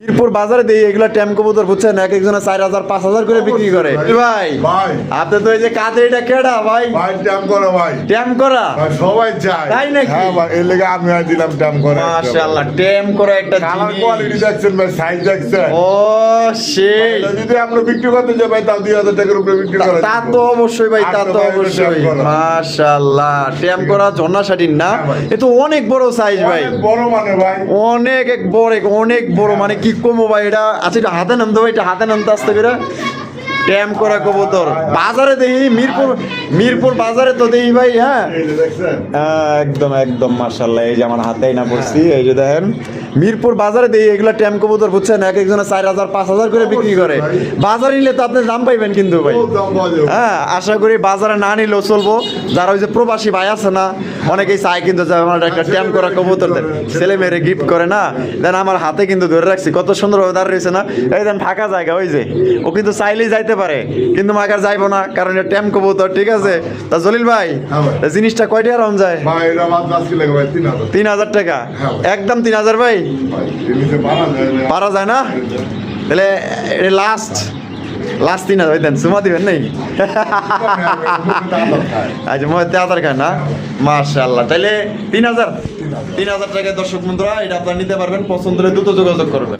মিরপুর বাজারে দিয়ে এগুলা ট্যাম কবুতর বুঝছেন, এক একজনে 4,000 5,000 করে বিক্রি করে। ভাই ভাই আপনি তো এই যে কাজে এটা কেডা ভাই? ভাই ট্যাম করা ভাই ট্যাম করা ভাই সবাই চায় তাই নাকি? হ্যাঁ ভাই এর লেগে আমি আর দিলাম ট্যাম করা মাশাআল্লাহ, ট্যাম করা একটা কালার জিনিস। কোয়ালিটি দেখছেন ভাই, সাইজ দেখছেন। ও সেই এটা যদি আমরা বিক্রি করতে যাই ভাই তাও 2,000 টাকার উপরে বিক্রি করা তা যাবে। তো অবশ্যই ভাই, তা আটটা তো ভাই এটা অবশ্যই। ট্যাম করা। মাশাআল্লাহ, ট্যাম করা ঝর্ণা শাটিন না? হ্যাঁ ভাই। এ তো অনেক বড় সাইজ ভাই, অনেক বড় মানে ভাই অনেক অনেক বড় মানে কি কমো ভাই। এটা আচ্ছা এটা হাতে নামতো ভাই, এটা হাতে নামতে আসতে বেরা ট্যাম করা কবুতর বাজারে দেখি, মিরপুর বাজারে তো দেখি ভাই। হ্যাঁ এই যে দেখছেন একদম একদম মাশাআল্লাহ, এই যে আমার হাতেই না পড়ছি, এই যে দেখেন মিরপুর বাজারে দেখি এগুলা ট্যাম কবুতর বুঝছেন, এক একজনে 4,000 5,000 করে বিক্রি করে। বাজারে নিলে তো আপনি দাম পাইবেন কিন্তু ভাই। ও দাম পাওয়া যাবে। হ্যাঁ আশা করি বাজারে না নিলেও চলবো। যারা ওই যে প্রবাসী ভাই আছে না, অনেকেই চায় কিন্তু যে আমার একটা ট্যাম করা কবুতর দেন, ছেলে মেয়েরে গিফট করে না, দেন আমার হাতে কিন্তু ধরে রাখছি, কত সুন্দরভাবে দাঁড়িয়ে রয়েছে না। এই দেন ফাঁকা জায়গা, ওই যে ও কিন্তু চাইলেই যাইতে পারে, কিন্তু মাকার যাইবো না, কারণ এটা ট্যাম কবুতর। ঠিক আছে, তা জলিল ভাই হ্যাঁ ভাই। তা জিনিসটা কয়টা আরাম যায়? ভাই এটা মাত্র 10 কিলো ভাই 3,000 3,000 টাকা হ্যাঁ। একদম 3,000 ভাই ভাই এমনিতে পারা যায় না। পারা যায় না? তাহলে এটা লাস্ট 3,000 দেন, সুমা দিবেন নাই? আচ্ছা মনে তেহাজার খায় না? মাশাআল্লাহ, তাহলে 3,000 টাকায় দর্শক বন্ধুরা এটা আপনারা নিতে পারবেন। পছন্দ হলে দ্রুত যোগাযোগ করবেন।